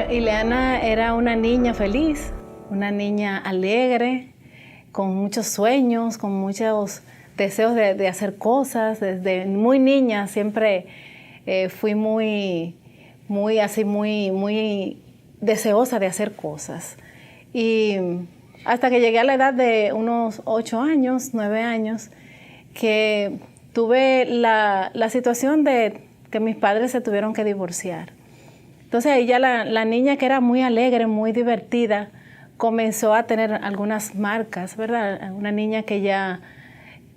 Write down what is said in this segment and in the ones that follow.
Ileana era una niña feliz, una niña alegre, con muchos sueños, con muchos deseos de hacer cosas. Desde muy niña siempre fui muy deseosa de hacer cosas. Y hasta que llegué a la edad de unos 8 años, 9 años, que tuve la situación de que mis padres se tuvieron que divorciar. Entonces ahí ya la niña, que era muy alegre, muy divertida, comenzó a tener algunas marcas, ¿verdad? Una niña que ya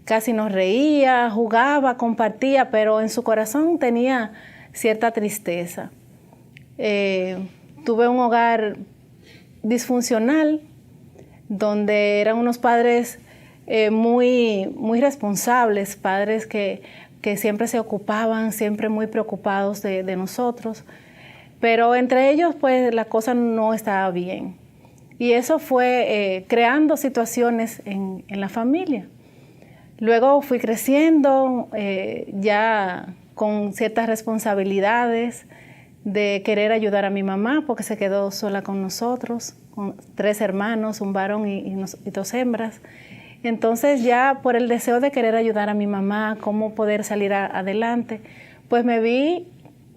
casi no reía, jugaba, compartía, pero en su corazón tenía cierta tristeza. Tuve un hogar disfuncional, donde eran unos padres muy responsables, padres que siempre se ocupaban, siempre muy preocupados de nosotros. Pero entre ellos, pues, la cosa no estaba bien. Y eso fue creando situaciones en la familia. Luego fui creciendo ya con ciertas responsabilidades de querer ayudar a mi mamá, porque se quedó sola con nosotros, con 3 hermanos, un varón y 2 hembras. Entonces ya por el deseo de querer ayudar a mi mamá, cómo poder salir adelante, pues me vi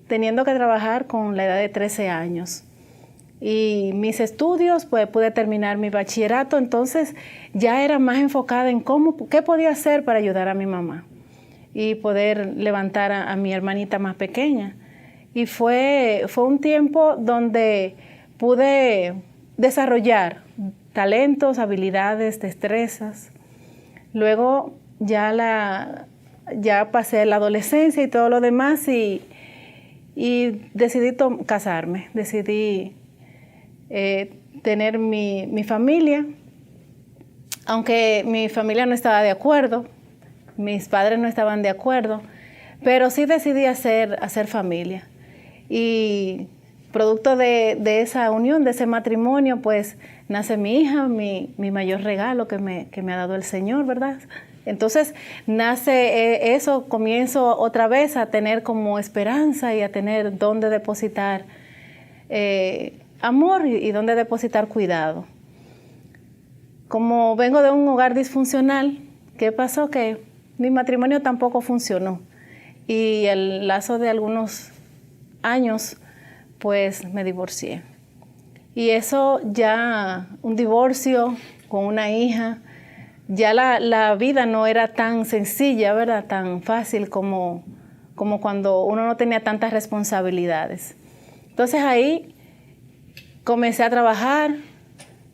teniendo que trabajar con la edad de 13 años. Y mis estudios, pues pude terminar mi bachillerato, entonces ya era más enfocada en qué podía hacer para ayudar a mi mamá y poder levantar a mi hermanita más pequeña. Y fue un tiempo donde pude desarrollar talentos, habilidades, destrezas. Luego ya pasé la adolescencia y todo lo demás y decidí casarme, decidí tener mi familia, aunque mi familia no estaba de acuerdo, mis padres no estaban de acuerdo, pero sí decidí hacer familia. Y producto de esa unión, de ese matrimonio, pues nace mi hija, mi mayor regalo que me ha dado el Señor, ¿verdad? Entonces nace eso, comienzo otra vez a tener como esperanza y a tener dónde depositar amor y dónde depositar cuidado. Como vengo de un hogar disfuncional, ¿qué pasó? Que mi matrimonio tampoco funcionó. Y al lazo de algunos años, pues me divorcié. Y eso ya, un divorcio con una hija, ya la vida no era tan sencilla, ¿verdad? Tan fácil como cuando uno no tenía tantas responsabilidades. Entonces ahí comencé a trabajar,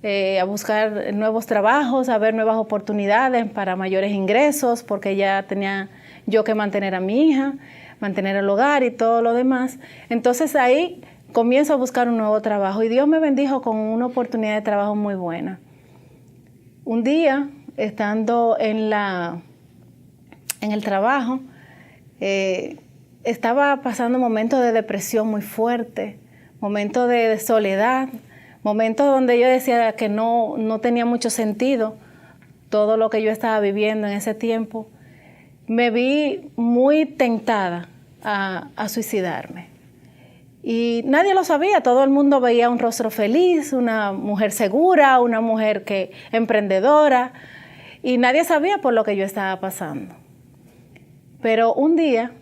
a buscar nuevos trabajos, a ver nuevas oportunidades para mayores ingresos, porque ya tenía yo que mantener a mi hija, mantener el hogar y todo lo demás. Entonces ahí comienzo a buscar un nuevo trabajo y Dios me bendijo con una oportunidad de trabajo muy buena. Un día, estando en el trabajo, estaba pasando momentos de depresión muy fuerte, momentos de soledad, momentos donde yo decía que no tenía mucho sentido todo lo que yo estaba viviendo en ese tiempo. Me vi muy tentada a suicidarme. Y nadie lo sabía, todo el mundo veía un rostro feliz, una mujer segura, una mujer emprendedora, y nadie sabía por lo que yo estaba pasando. Pero un día,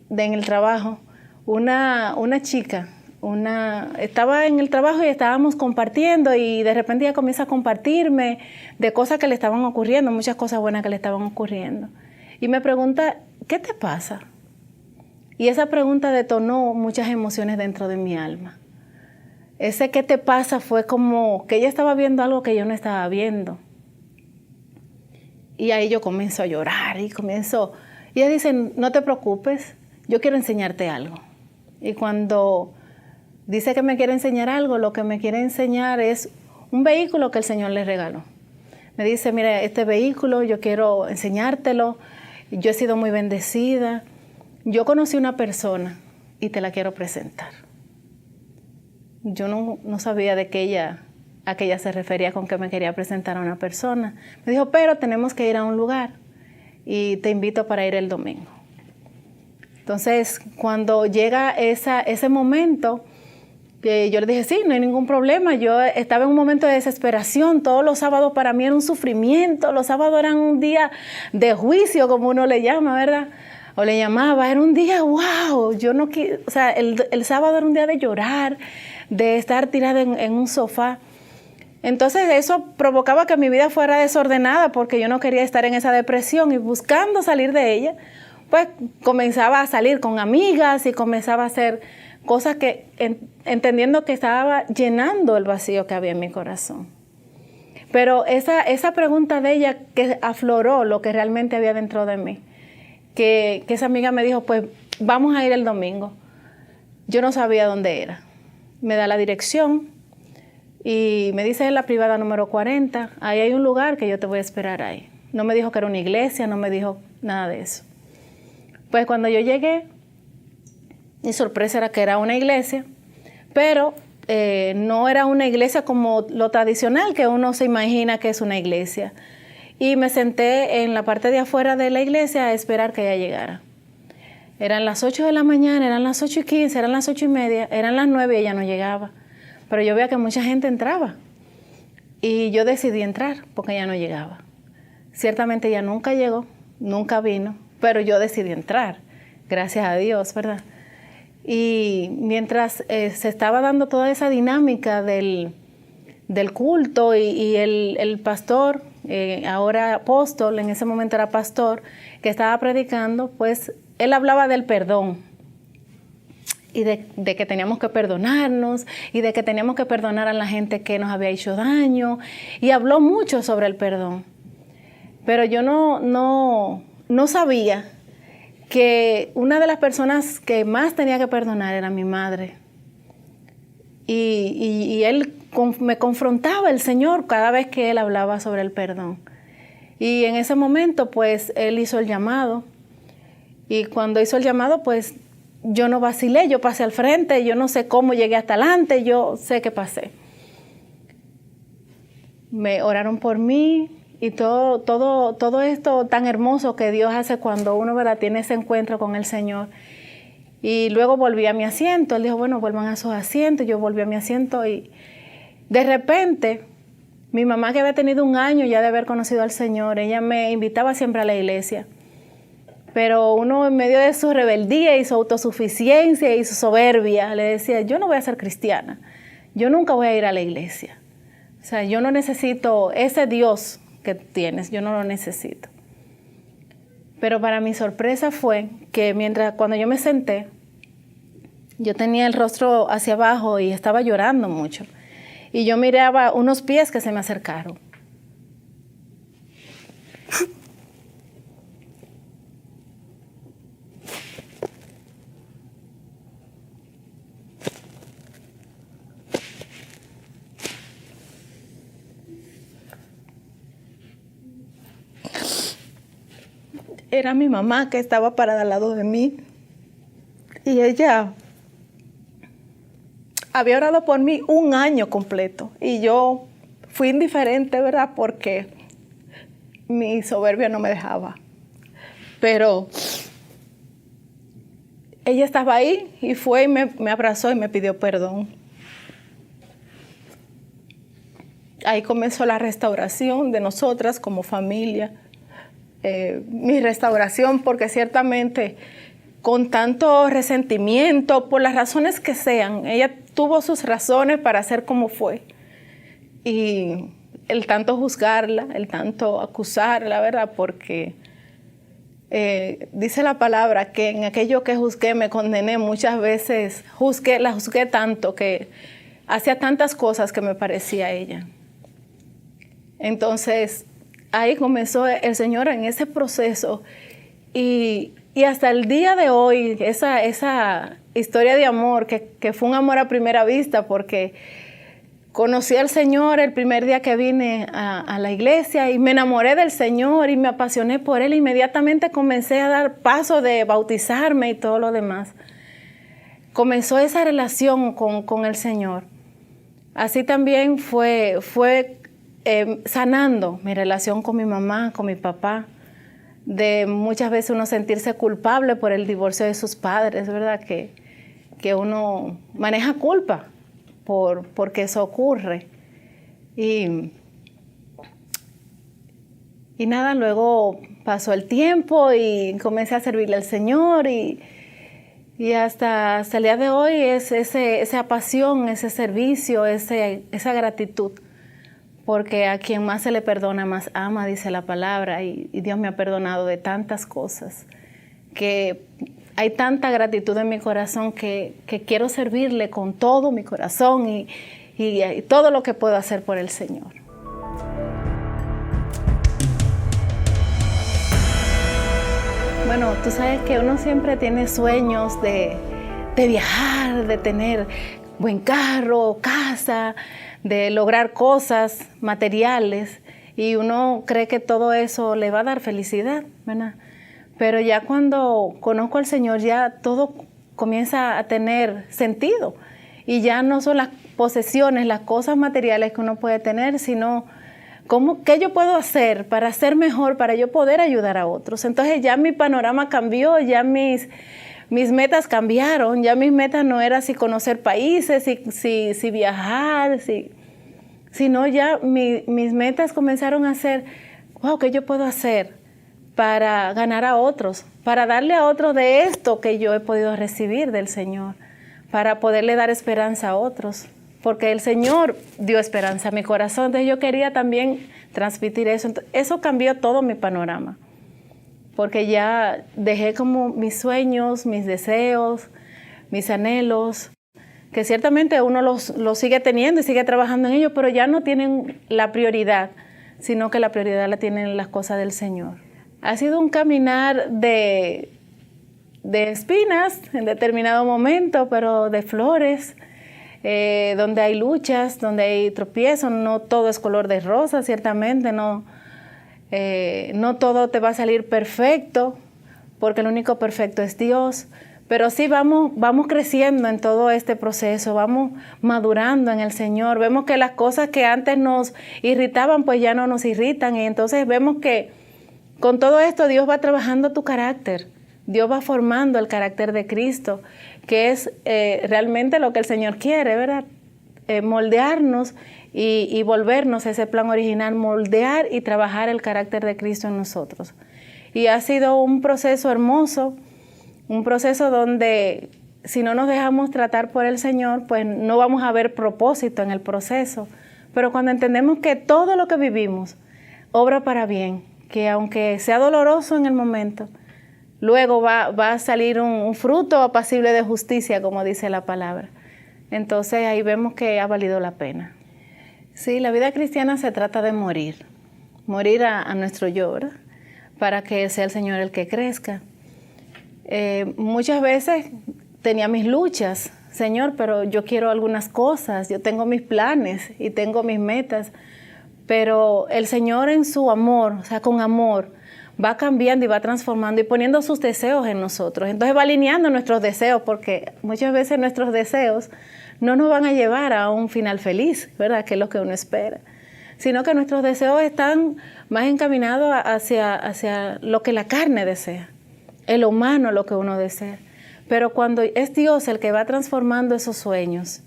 en el trabajo, una chica, estaba en el trabajo y estábamos compartiendo y de repente ella comienza a compartirme de cosas que le estaban ocurriendo, muchas cosas buenas que le estaban ocurriendo. Y me pregunta, ¿qué te pasa? Y esa pregunta detonó muchas emociones dentro de mi alma. Ese ¿qué te pasa? Fue como que ella estaba viendo algo que yo no estaba viendo. Y ahí yo comienzo a llorar y ella dice, no te preocupes, yo quiero enseñarte algo. Y cuando dice que me quiere enseñar algo, lo que me quiere enseñar es un vehículo que el Señor le regaló. Me dice, mira, este vehículo yo quiero enseñártelo, yo he sido muy bendecida. Yo conocí una persona y te la quiero presentar. Yo no sabía a qué ella se refería con que me quería presentar a una persona. Me dijo, pero tenemos que ir a un lugar y te invito para ir el domingo. Entonces, cuando llega ese momento, yo le dije, sí, no hay ningún problema. Yo estaba en un momento de desesperación. Todos los sábados para mí era un sufrimiento. Los sábados eran un día de juicio, como uno le llama, ¿verdad? O le llamaba. Era un día, wow. O sea, el sábado era un día de llorar, de estar tirada en un sofá. Entonces eso provocaba que mi vida fuera desordenada porque yo no quería estar en esa depresión, y buscando salir de ella, pues comenzaba a salir con amigas y comenzaba a hacer cosas que entendiendo que estaba llenando el vacío que había en mi corazón. Pero esa pregunta de ella que afloró lo que realmente había dentro de mí, que esa amiga me dijo, pues vamos a ir el domingo. Yo no sabía dónde era. Me da la dirección y me dice, en la privada número 40, ahí hay un lugar que yo te voy a esperar ahí. No me dijo que era una iglesia, no me dijo nada de eso. Pues cuando yo llegué, mi sorpresa era que era una iglesia, pero no era una iglesia como lo tradicional que uno se imagina que es una iglesia. Y me senté en la parte de afuera de la iglesia a esperar que ella llegara. Eran las 8 de la mañana, eran las 8:15, eran las 8:30, eran las 9 y ella no llegaba. Pero yo veía que mucha gente entraba. Y yo decidí entrar porque ella no llegaba. Ciertamente ella nunca llegó, nunca vino, pero yo decidí entrar. Gracias a Dios, ¿verdad? Y mientras se estaba dando toda esa dinámica del culto y el pastor, ahora apóstol, en ese momento era pastor, que estaba predicando, pues él hablaba del perdón y de que teníamos que perdonarnos y de que teníamos que perdonar a la gente que nos había hecho daño, y habló mucho sobre el perdón. Pero yo no sabía que una de las personas que más tenía que perdonar era mi madre. Y él me confrontaba, el Señor, cada vez que él hablaba sobre el perdón. Y en ese momento, pues, él hizo el llamado. Y cuando hizo el llamado, pues, yo no vacilé, yo pasé al frente, yo no sé cómo llegué hasta adelante, yo sé que pasé. Me oraron por mí. Y todo esto tan hermoso que Dios hace cuando uno, ¿verdad?, tiene ese encuentro con el Señor. Y luego volví a mi asiento. Él dijo, bueno, vuelvan a sus asientos. Yo volví a mi asiento y de repente mi mamá, que había tenido 1 año ya de haber conocido al Señor, ella me invitaba siempre a la iglesia. Pero uno, en medio de su rebeldía y su autosuficiencia y su soberbia, le decía, yo no voy a ser cristiana. Yo nunca voy a ir a la iglesia. O sea, yo no necesito ese Dios que tienes, yo no lo necesito. Pero para mi sorpresa fue que cuando yo me senté, yo tenía el rostro hacia abajo y estaba llorando mucho. Y yo miraba unos pies que se me acercaron. Era mi mamá que estaba parada al lado de mí. Y ella había orado por mí 1 año completo. Y yo fui indiferente, ¿verdad? Porque mi soberbia no me dejaba. Pero ella estaba ahí y fue y me abrazó y me pidió perdón. Ahí comenzó la restauración de nosotras como familia. Mi restauración, porque ciertamente con tanto resentimiento, por las razones que sean, ella tuvo sus razones para ser como fue. Y el tanto juzgarla, el tanto acusarla, ¿verdad? Porque dice la palabra que en aquello que juzgué me condené. Muchas veces la juzgué tanto que hacía tantas cosas que me parecía a ella. Entonces, ahí comenzó el Señor en ese proceso y hasta el día de hoy, esa historia de amor, que fue un amor a primera vista, porque conocí al Señor el primer día que vine a la iglesia y me enamoré del Señor y me apasioné por Él. Inmediatamente comencé a dar paso de bautizarme y todo lo demás. Comenzó esa relación con el Señor. Así también fue sanando mi relación con mi mamá, con mi papá, de muchas veces uno sentirse culpable por el divorcio de sus padres, ¿verdad? Que uno maneja culpa porque eso ocurre. Y nada, luego pasó el tiempo y comencé a servirle al Señor y hasta el día de hoy es esa pasión, ese servicio, esa gratitud. Porque a quien más se le perdona, más ama, dice la palabra, y Dios me ha perdonado de tantas cosas, que hay tanta gratitud en mi corazón que quiero servirle con todo mi corazón y todo lo que puedo hacer por el Señor. Bueno, tú sabes que uno siempre tiene sueños de viajar, de tener buen carro, casa, de lograr cosas materiales, y uno cree que todo eso le va a dar felicidad, ¿verdad? Pero ya cuando conozco al Señor, ya todo comienza a tener sentido, y ya no son las posesiones, las cosas materiales que uno puede tener, sino qué yo puedo hacer para ser mejor, para yo poder ayudar a otros. Entonces ya mi panorama cambió, ya mis metas cambiaron, ya mis metas no eran si conocer países, si viajar, sino ya mis metas comenzaron a ser, wow, ¿qué yo puedo hacer para ganar a otros? Para darle a otros de esto que yo he podido recibir del Señor, para poderle dar esperanza a otros. Porque el Señor dio esperanza a mi corazón, entonces yo quería también transmitir eso. Entonces, eso cambió todo mi panorama, porque ya dejé como mis sueños, mis deseos, mis anhelos, que ciertamente uno los sigue teniendo y sigue trabajando en ellos, pero ya no tienen la prioridad, sino que la prioridad la tienen las cosas del Señor. Ha sido un caminar de espinas en determinado momento, pero de flores, donde hay luchas, donde hay tropiezos. No todo es color de rosa, ciertamente, no todo te va a salir perfecto, porque el único perfecto es Dios, pero sí vamos creciendo en todo este proceso, vamos madurando en el Señor. Vemos que las cosas que antes nos irritaban, pues ya no nos irritan, y entonces vemos que con todo esto Dios va trabajando tu carácter, Dios va formando el carácter de Cristo, que es realmente lo que el Señor quiere, ¿verdad? Moldearnos y volvernos a ese plan original, moldear y trabajar el carácter de Cristo en nosotros. Y ha sido un proceso hermoso, un proceso donde si no nos dejamos tratar por el Señor, pues no vamos a ver propósito en el proceso. Pero cuando entendemos que todo lo que vivimos obra para bien, que aunque sea doloroso en el momento, luego va a salir un fruto apacible de justicia, como dice la palabra. Entonces ahí vemos que ha valido la pena. Sí, la vida cristiana se trata de morir a nuestro yo, ¿verdad? Para que sea el Señor el que crezca. Muchas veces tenía mis luchas, Señor, pero yo quiero algunas cosas, yo tengo mis planes y tengo mis metas, pero el Señor en su amor, o sea, con amor, va cambiando y va transformando y poniendo sus deseos en nosotros. Entonces va alineando nuestros deseos, porque muchas veces nuestros deseos no nos van a llevar a un final feliz, ¿verdad? Que es lo que uno espera, sino que nuestros deseos están más encaminados hacia lo que la carne desea, el humano lo que uno desea. Pero cuando es Dios el que va transformando esos sueños,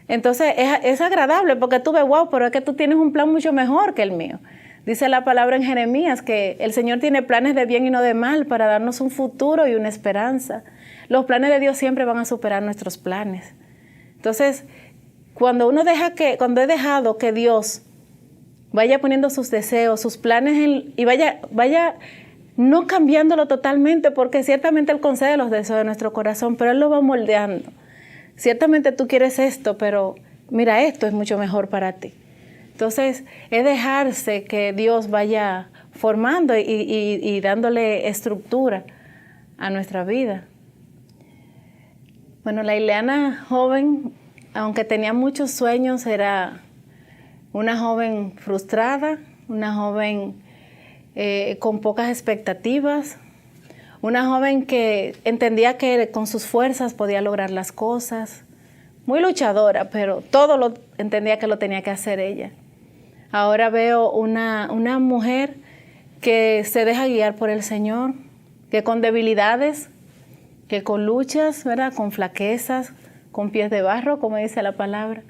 entonces es agradable, porque tú ves, wow, pero es que tú tienes un plan mucho mejor que el mío. Dice la palabra en Jeremías que el Señor tiene planes de bien y no de mal para darnos un futuro y una esperanza. Los planes de Dios siempre van a superar nuestros planes. Entonces, cuando he dejado que Dios vaya poniendo sus deseos, sus planes y vaya no cambiándolo totalmente, porque ciertamente Él concede los deseos de nuestro corazón, pero Él lo va moldeando. Ciertamente tú quieres esto, pero mira, esto es mucho mejor para ti. Entonces, es dejarse que Dios vaya formando y dándole estructura a nuestra vida. Bueno, la Ileana joven, aunque tenía muchos sueños, era una joven frustrada, una joven con pocas expectativas, una joven que entendía que con sus fuerzas podía lograr las cosas, muy luchadora, pero todo entendía que lo tenía que hacer ella. Ahora veo una mujer que se deja guiar por el Señor, que con debilidades, que con luchas, ¿verdad? Con flaquezas, con pies de barro, como dice la palabra,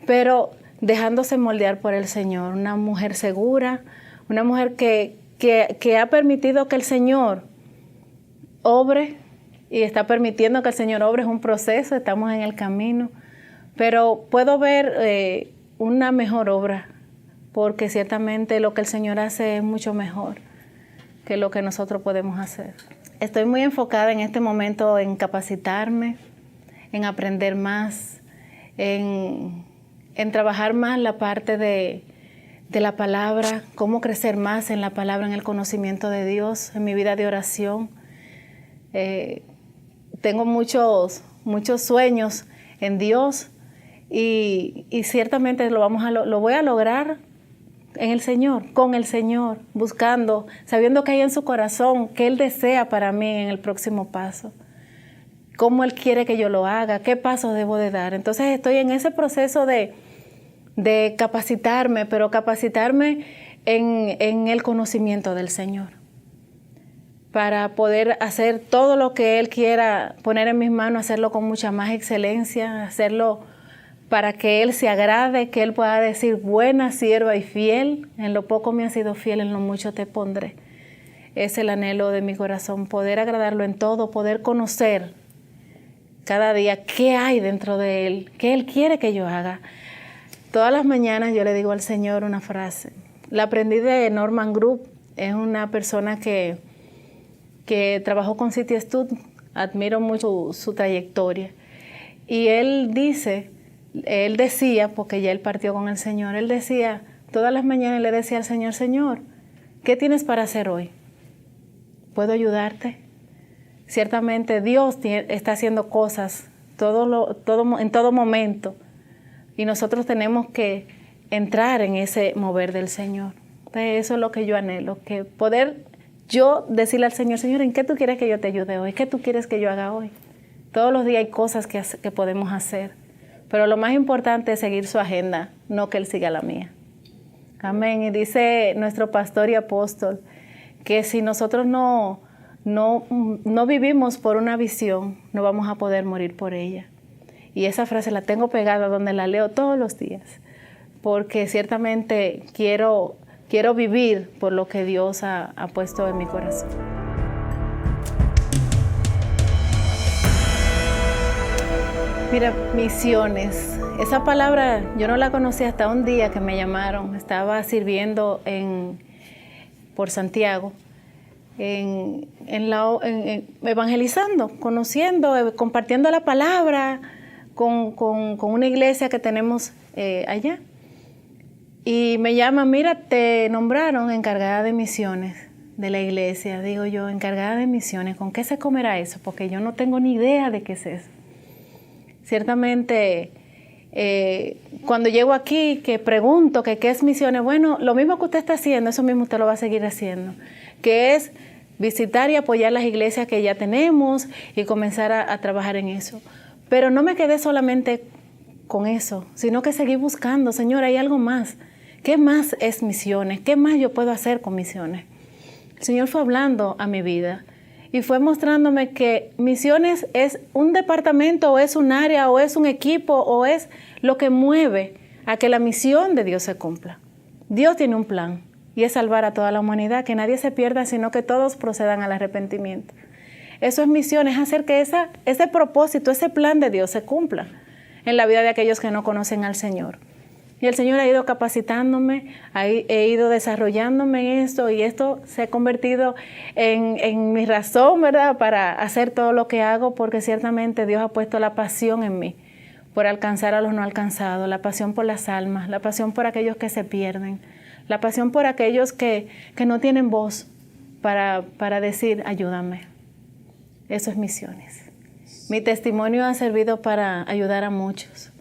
pero dejándose moldear por el Señor, una mujer segura, una mujer que ha permitido que el Señor obre y está permitiendo que el Señor obre. Es un proceso, estamos en el camino, pero puedo ver una mejor obra, porque ciertamente lo que el Señor hace es mucho mejor que lo que nosotros podemos hacer. Estoy muy enfocada en este momento en capacitarme, en aprender más, en trabajar más la parte de la palabra, cómo crecer más en la palabra, en el conocimiento de Dios, en mi vida de oración. Tengo muchos sueños en Dios y ciertamente lo voy a lograr en el Señor, con el Señor, buscando, sabiendo que hay en su corazón, que Él desea para mí en el próximo paso, cómo Él quiere que yo lo haga, qué pasos debo de dar. Entonces estoy en ese proceso de capacitarme, pero capacitarme en el conocimiento del Señor, para poder hacer todo lo que Él quiera poner en mis manos, hacerlo con mucha más excelencia, hacerlo para que Él se agrade, que Él pueda decir: buena sierva y fiel, en lo poco me has sido fiel, en lo mucho te pondré. Es el anhelo de mi corazón, poder agradarlo en todo, poder conocer cada día qué hay dentro de Él, qué Él quiere que yo haga. Todas las mañanas yo le digo al Señor una frase. La aprendí de Norman Group, es una persona que trabajó con City Stud, admiro mucho su trayectoria. Y él decía, porque ya él partió con el Señor, él decía, todas las mañanas le decía al Señor: Señor, ¿qué tienes para hacer hoy? ¿Puedo ayudarte? Ciertamente Dios está haciendo cosas en todo momento, y nosotros tenemos que entrar en ese mover del Señor. Entonces, eso es lo que yo anhelo, que poder yo decirle al Señor: Señor, ¿en qué tú quieres que yo te ayude hoy? ¿Qué tú quieres que yo haga hoy? Todos los días hay cosas que podemos hacer, pero lo más importante es seguir su agenda, no que Él siga la mía. Amén. Y dice nuestro pastor y apóstol que si nosotros no vivimos por una visión, no vamos a poder morir por ella. Y esa frase la tengo pegada donde la leo todos los días, porque ciertamente quiero vivir por lo que Dios ha puesto en mi corazón. Mira, misiones. Esa palabra yo no la conocía hasta un día que me llamaron. Estaba sirviendo por Santiago, evangelizando, conociendo, compartiendo la palabra con una iglesia que tenemos allá. Y me llaman: mira, te nombraron encargada de misiones de la iglesia. Digo yo: encargada de misiones, ¿con qué se comerá eso? Porque yo no tengo ni idea de qué es eso. Ciertamente, cuando llego aquí, que pregunto que qué es misiones, bueno, lo mismo que usted está haciendo, eso mismo usted lo va a seguir haciendo, que es visitar y apoyar las iglesias que ya tenemos y comenzar a trabajar en eso. Pero no me quedé solamente con eso, sino que seguí buscando: Señor, hay algo más. ¿Qué más es misiones? ¿Qué más yo puedo hacer con misiones? El Señor fue hablando a mi vida y fue mostrándome que misiones es un departamento, o es un área, o es un equipo, o es lo que mueve a que la misión de Dios se cumpla. Dios tiene un plan, y es salvar a toda la humanidad, que nadie se pierda, sino que todos procedan al arrepentimiento. Eso es misión, es hacer que ese propósito, ese plan de Dios se cumpla en la vida de aquellos que no conocen al Señor. Y el Señor ha ido capacitándome, he ido desarrollándome en esto, y esto se ha convertido en mi razón, ¿verdad?, para hacer todo lo que hago, porque ciertamente Dios ha puesto la pasión en mí por alcanzar a los no alcanzados, la pasión por las almas, la pasión por aquellos que se pierden, la pasión por aquellos que no tienen voz para decir: ayúdame. Eso es misiones. Mi testimonio ha servido para ayudar a muchos.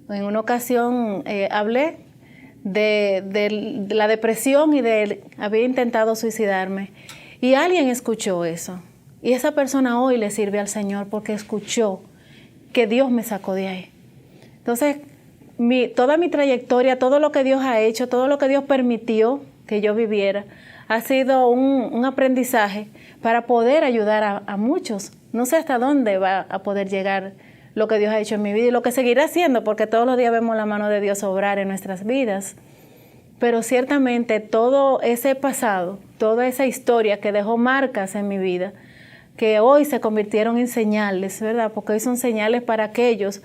En una ocasión hablé de la depresión y había intentado suicidarme, y alguien escuchó eso, y esa persona hoy le sirve al Señor porque escuchó que Dios me sacó de ahí. Entonces, toda mi trayectoria, todo lo que Dios ha hecho, todo lo que Dios permitió que yo viviera, ha sido un aprendizaje para poder ayudar a muchos. No sé hasta dónde va a poder llegar lo que Dios ha hecho en mi vida y lo que seguirá haciendo, porque todos los días vemos la mano de Dios obrar en nuestras vidas. Pero ciertamente todo ese pasado, toda esa historia que dejó marcas en mi vida, que hoy se convirtieron en señales, ¿verdad? Porque hoy son señales para aquellos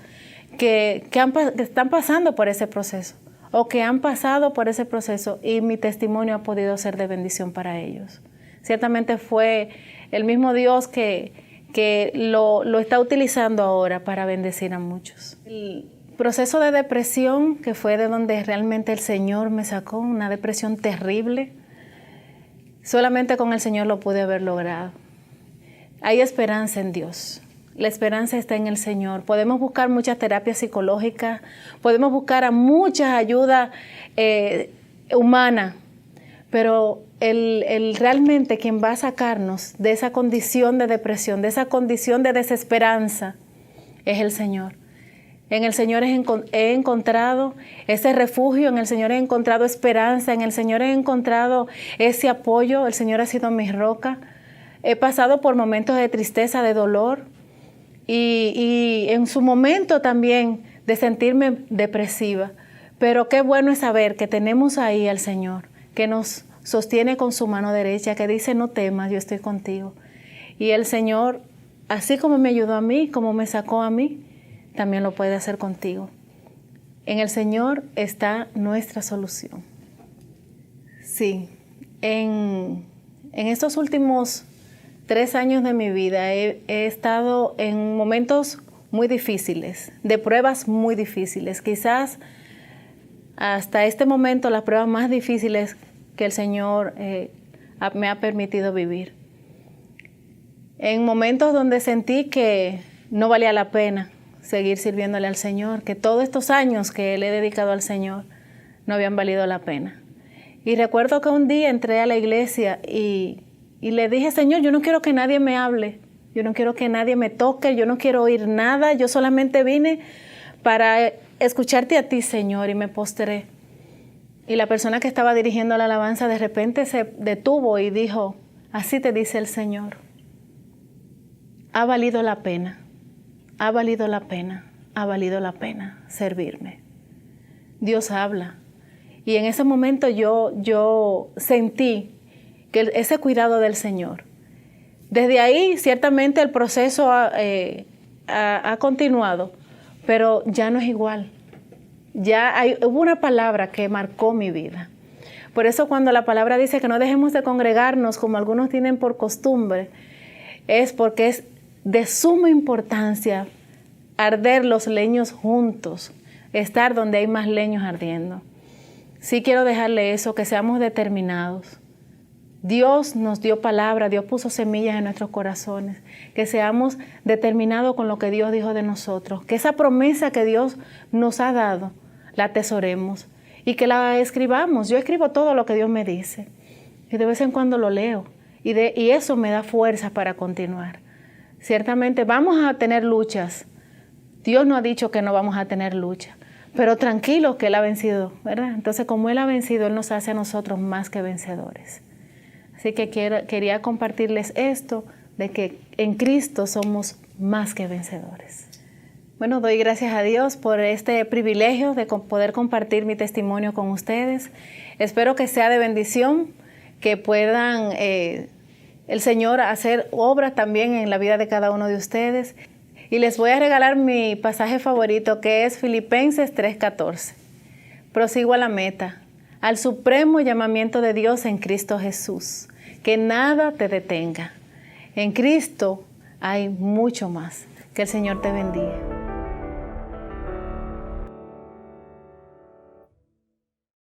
que están pasando por ese proceso o que han pasado por ese proceso y mi testimonio ha podido ser de bendición para ellos. Ciertamente fue el mismo Dios que lo está utilizando ahora para bendecir a muchos. El proceso de depresión, que fue de donde realmente el Señor me sacó, una depresión terrible, solamente con el Señor lo pude haber logrado. Hay esperanza en Dios. La esperanza está en el Señor. Podemos buscar muchas terapias psicológicas, podemos buscar a muchas ayudas humanas, pero realmente quien va a sacarnos de esa condición de depresión, de esa condición de desesperanza, es el Señor. En el Señor he encontrado ese refugio, en el Señor he encontrado esperanza, en el Señor he encontrado ese apoyo, el Señor ha sido mi roca. He pasado por momentos de tristeza, de dolor y en su momento también de sentirme depresiva. Pero qué bueno es saber que tenemos ahí al Señor, que nos sostiene con su mano derecha, que dice: no temas, yo estoy contigo. Y el Señor, así como me ayudó a mí, como me sacó a mí, también lo puede hacer contigo. En el Señor está nuestra solución. Sí, en estos últimos 3 años de mi vida he estado en momentos muy difíciles, de pruebas muy difíciles. Quizás hasta este momento las pruebas más difíciles que el Señor me ha permitido vivir. En momentos donde sentí que no valía la pena seguir sirviéndole al Señor, que todos estos años que le he dedicado al Señor no habían valido la pena. Y recuerdo que un día entré a la iglesia y le dije: Señor, yo no quiero que nadie me hable, yo no quiero que nadie me toque, yo no quiero oír nada, yo solamente vine para escucharte a ti, Señor, y me postré. Y la persona que estaba dirigiendo la alabanza de repente se detuvo y dijo: así te dice el Señor, ha valido la pena, ha valido la pena, ha valido la pena servirme. Dios habla. Y en ese momento yo sentí que ese cuidado del Señor. Desde ahí ciertamente el proceso ha continuado, pero ya no es igual. Hubo una palabra que marcó mi vida. Por eso cuando la palabra dice que no dejemos de congregarnos como algunos tienen por costumbre, es porque es de suma importancia arder los leños juntos, estar donde hay más leños ardiendo. Sí quiero dejarle eso, que seamos determinados. Dios nos dio palabra, Dios puso semillas en nuestros corazones, que seamos determinados con lo que Dios dijo de nosotros, que esa promesa que Dios nos ha dado, la atesoremos y que la escribamos. Yo escribo todo lo que Dios me dice y de vez en cuando lo leo y eso me da fuerza para continuar. Ciertamente vamos a tener luchas. Dios no ha dicho que no vamos a tener lucha, pero tranquilos que Él ha vencido, ¿verdad? Entonces, como Él ha vencido, Él nos hace a nosotros más que vencedores. Así que quería compartirles esto, de que en Cristo somos más que vencedores. Bueno, doy gracias a Dios por este privilegio de poder compartir mi testimonio con ustedes. Espero que sea de bendición, que puedan el Señor hacer obras también en la vida de cada uno de ustedes. Y les voy a regalar mi pasaje favorito, que es Filipenses 3:14. Prosigo a la meta, al supremo llamamiento de Dios en Cristo Jesús. Que nada te detenga. En Cristo hay mucho más. Que el Señor te bendiga.